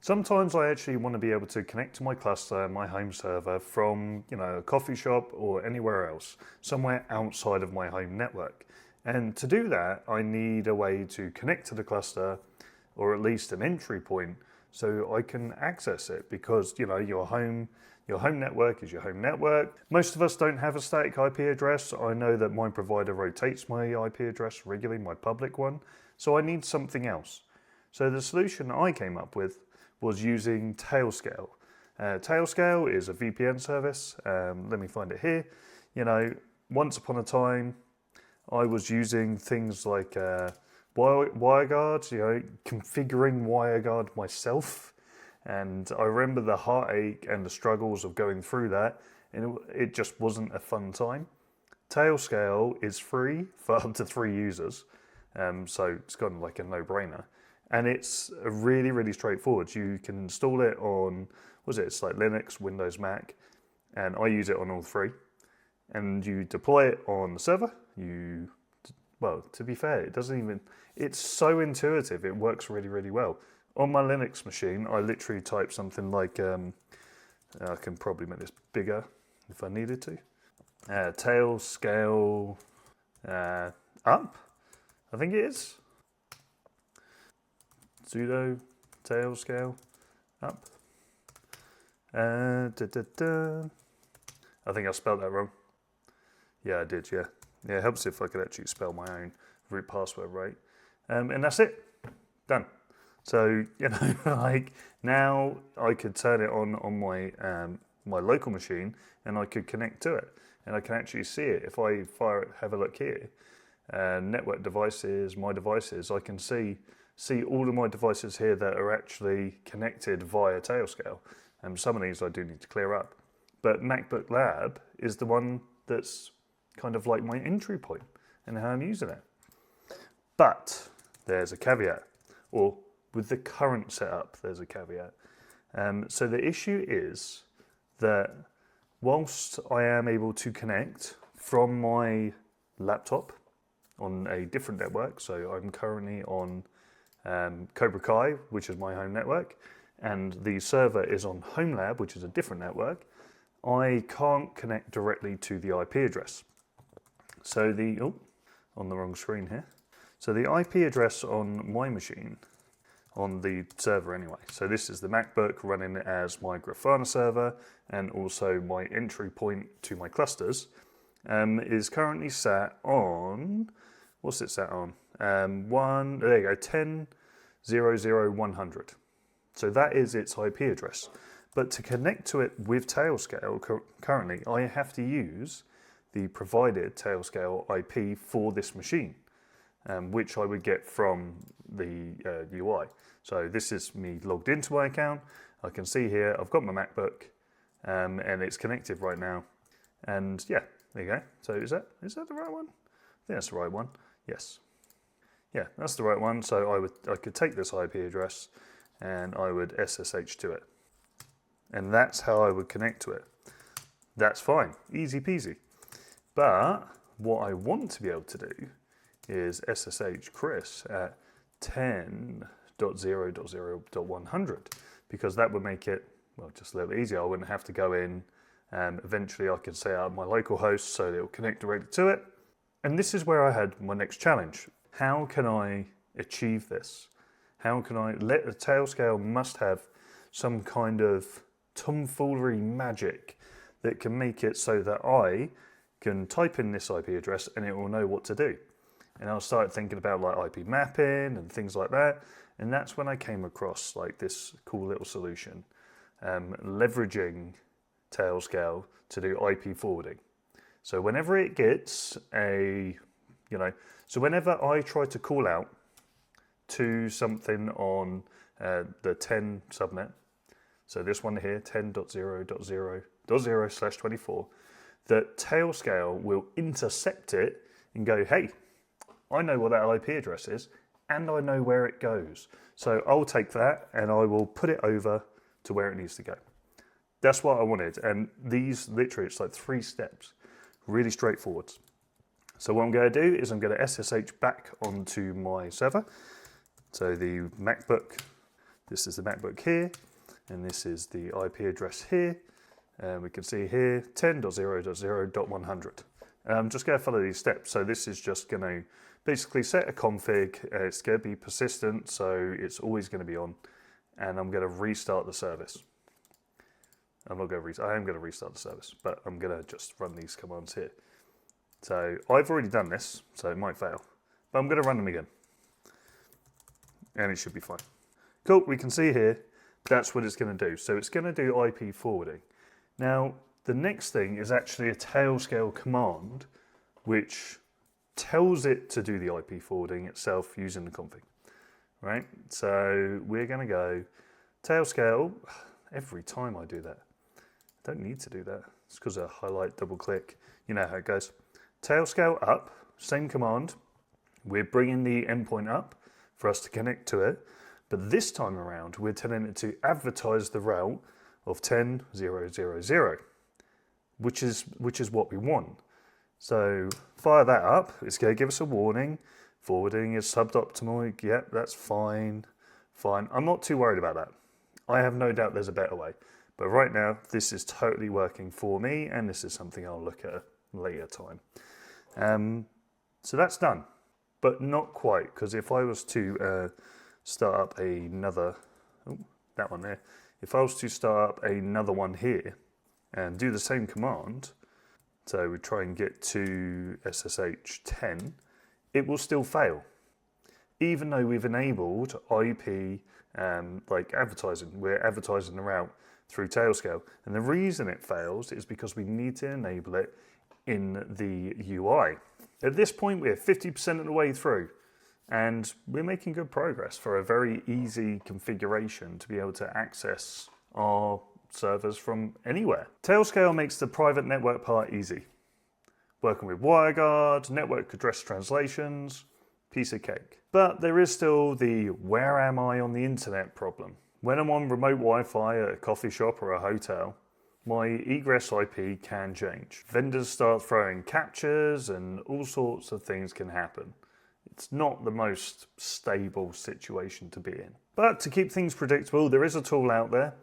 Sometimes I actually want to be able to connect to my cluster, my home server from, a coffee shop or anywhere else, somewhere outside of my home network. And to do that, I need a way to connect to the cluster, or at least an entry point, so I can access it, because your home network is your home network. Most of us don't have a static IP address. I know that my provider rotates my IP address regularly, my public one, so I need something else. So the solution I came up with was using Tailscale. Tailscale is a VPN service. Let me find it here. Once upon a time, I was using things like WireGuard, configuring WireGuard myself. And I remember the heartache and the struggles of going through that, and it just wasn't a fun time. Tailscale is free for up to 3 users, so it's kind of like a no-brainer. And it's really, really straightforward. You can install it on, it's like Linux, Windows, Mac, and I use it on all 3. And you deploy it on the server. To be fair, it's so intuitive. It works really, really well. On my Linux machine, I literally type something like, I can probably make this bigger if I needed to. Tailscale up, I think it is. Sudo Tailscale up. I think I spelled that wrong. Yeah, I did, yeah. Yeah, it helps if I could actually spell my own root password right. And that's it. Done. So, now I could turn it on my my local machine, and I could connect to it. And I can actually see it. If I have a look here, network devices, my devices, I can see all of my devices here that are actually connected via Tailscale. Some of these I do need to clear up. But MacBook Lab is the one that's kind of like my entry point and how I'm using it. But there's a caveat, or with the current setup, there's a caveat. So the issue is that whilst I am able to connect from my laptop on a different network, so I'm currently on Cobra Kai, which is my home network, and the server is on Homelab, which is a different network, I can't connect directly to the IP address. So on the wrong screen here. So the IP address on my machine, on the server anyway, so this is the MacBook running as my Grafana server and also my entry point to my clusters, is currently sat on, what's it sat on? There you go, 10.0.0.100. So that is its IP address. But to connect to it with Tailscale currently, I have to use the provided Tailscale IP for this machine, which I would get from the UI. So this is me logged into my account. I can see here I've got my MacBook, and it's connected right now. And yeah, there you go. So is that the right one? I think that's the right one. Yes. Yeah, that's the right one. So I could take this IP address and I would SSH to it. And that's how I would connect to it. That's fine, easy peasy. But what I want to be able to do is SSH Chris at 10.0.0.100, because that would make it, just a little easier. I wouldn't have to go in, and eventually I could set up my local host so it'll connect directly to it. And this is where I had my next challenge. How can I achieve this? How can I let the Tailscale must have some kind of tomfoolery magic that can make it so that I can type in this IP address and it will know what to do. And I started thinking about like IP mapping and things like that. And that's when I came across like this cool little solution, leveraging Tailscale to do IP forwarding. So whenever it gets so whenever I try to call out to something on the 10 subnet, so this one here, 10.0.0.0/24, that Tailscale will intercept it and go, hey, I know what that IP address is and I know where it goes. So I'll take that and I will put it over to where it needs to go. That's what I wanted. And these literally, it's like 3 steps, really straightforward. So what I'm going to do is I'm going to SSH back onto my server. So the MacBook This is the MacBook here, and this is the IP address here. And we can see here 10.0.0.100. I'm just going to follow these steps. So this is just going to basically set a config. It's going to be persistent, so it's always going to be on. And I'm going to restart the service. I am going to restart the service, but I'm going to just run these commands here. So I've already done this, so it might fail. But I'm going to run them again. And it should be fine. Cool, we can see here, that's what it's going to do. So it's going to do IP forwarding. Now, the next thing is actually a Tailscale command, which tells it to do the IP forwarding itself using the config, right? So we're going to go Tailscale. Every time I do that, I don't need to do that. It's because I highlight, double click. You know how it goes. Tailscale up, same command. We're bringing the endpoint up for us to connect to it. But this time around, we're telling it to advertise the route of 10.0.0.0, which is what we want. So fire that up. It's going to give us a warning. Forwarding is suboptimal. Yep, that's fine. Fine. I'm not too worried about that. I have no doubt there's a better way. But right now, this is totally working for me, and this is something I'll look at a later time. So that's done, but not quite, because if I was to start up another, that one there, if I was to start up another one here and do the same command, so we try and get to SSH 10, it will still fail. Even though we've enabled IP like advertising, we're advertising the route through Tailscale. And the reason it fails is because we need to enable it in the UI. At this point, we're 50% of the way through, and we're making good progress for a very easy configuration to be able to access our servers from anywhere. Tailscale makes the private network part easy. Working with WireGuard, network address translations, piece of cake. But there is still the where am I on the internet problem. When I'm on remote Wi-Fi at a coffee shop or a hotel, my egress IP can change. Vendors start throwing captchas and all sorts of things can happen. It's not the most stable situation to be in. But to keep things predictable, there is a tool out there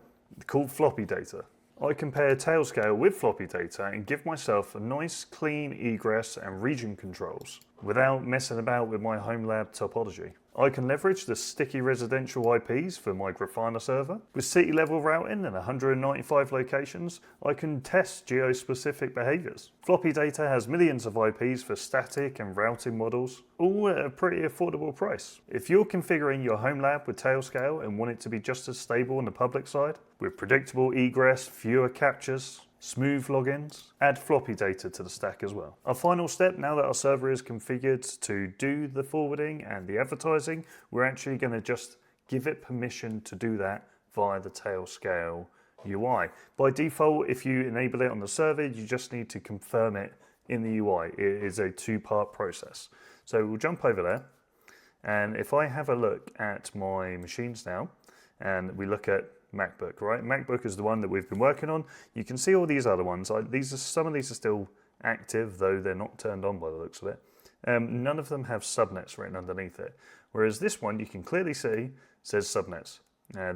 called floppy data. I compare Tailscale with floppy data and give myself a nice clean egress and region controls without messing about with my Homelab topology. I can leverage the sticky residential IPs for my Grafana server. With city level routing and 195 locations, I can test geo-specific behaviors. Floppy data has millions of IPs for static and routing models, all at a pretty affordable price. If you're configuring your Homelab with Tailscale and want it to be just as stable on the public side, with predictable egress, fewer captchas, smooth logins, add floppy data to the stack as well. Our final step, now that our server is configured to do the forwarding and the advertising, we're actually going to just give it permission to do that via the Tailscale UI. By default, if you enable it on the server, you just need to confirm it in the UI. It is a two-part process. So we'll jump over there, and if I have a look at my machines now, and we look at MacBook, right? MacBook is the one that we've been working on. You can see all these other ones. Some of these are still active, though they're not turned on by the looks of it. None of them have subnets written underneath it. Whereas this one, you can clearly see, says subnets.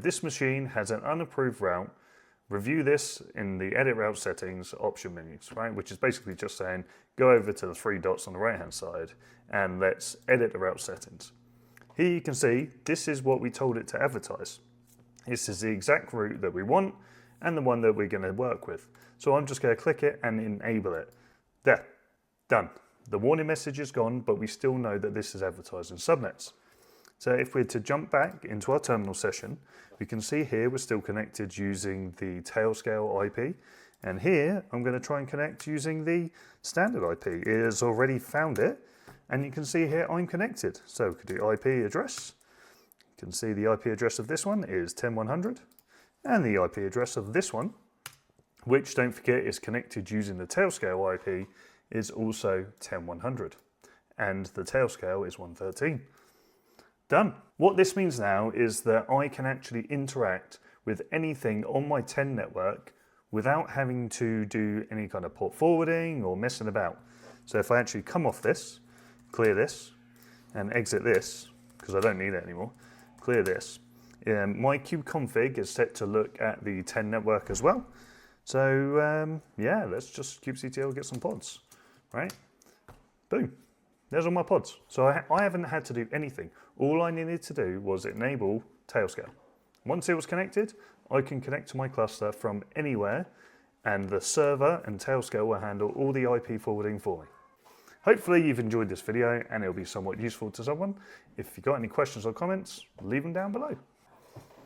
This machine has an unapproved route. Review this in the edit route settings option menus, right? Which is basically just saying, go over to the three dots on the right-hand side and let's edit the route settings. Here you can see, this is what we told it to advertise. This is the exact route that we want and the one that we're going to work with. So I'm just going to click it and enable it. There, done. The warning message is gone, but we still know that this is advertising subnets. So if we're to jump back into our terminal session, we can see here we're still connected using the Tailscale IP. And here I'm going to try and connect using the standard IP. It has already found it. And you can see here I'm connected. So we could do IP address. You can see the IP address of this one is 10.100, and the IP address of this one, which don't forget is connected using the Tailscale IP, is also 10.100, and the Tailscale is 113. Done. What this means now is that I can actually interact with anything on my 10 network without having to do any kind of port forwarding or messing about. So if I actually come off this, clear this, and exit this, because I don't need it anymore, clear this, My kubeconfig is set to look at the 10 network as well. So yeah, let's just kubectl get some pods, right? Boom. There's all my pods. So I haven't had to do anything. All I needed to do was enable Tailscale. Once it was connected, I can connect to my cluster from anywhere, and the server and Tailscale will handle all the IP forwarding for me. Hopefully you've enjoyed this video and it'll be somewhat useful to someone. If you've got any questions or comments, leave them down below.